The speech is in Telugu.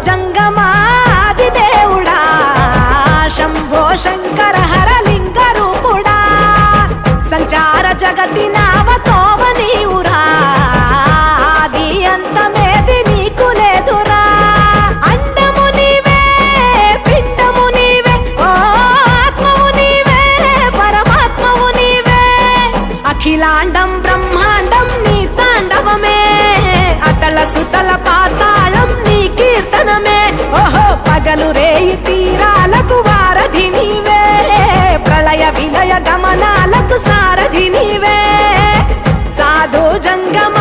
జంగమాది దేవుడా శంభో శంకర హరలింగ రూపుడా సంచార జగతి నావతోవ నీవురా ఆది అంతమేది నీకు లేదురా అండము నీవే పిండము నీవే ఓ ఆత్మవు నీవే పరమాత్మవు నీవే అఖిలాండం బ్రహ్మాండం నీ తాండవమే అతల సుతల పాతాళం నీ కీర్తనమే ఓహో పగలు రేయి తీరాలకు వారధి నీవే ప్రళయ విలయ గమనాలకు సారథి నీవే సాధు జంగమ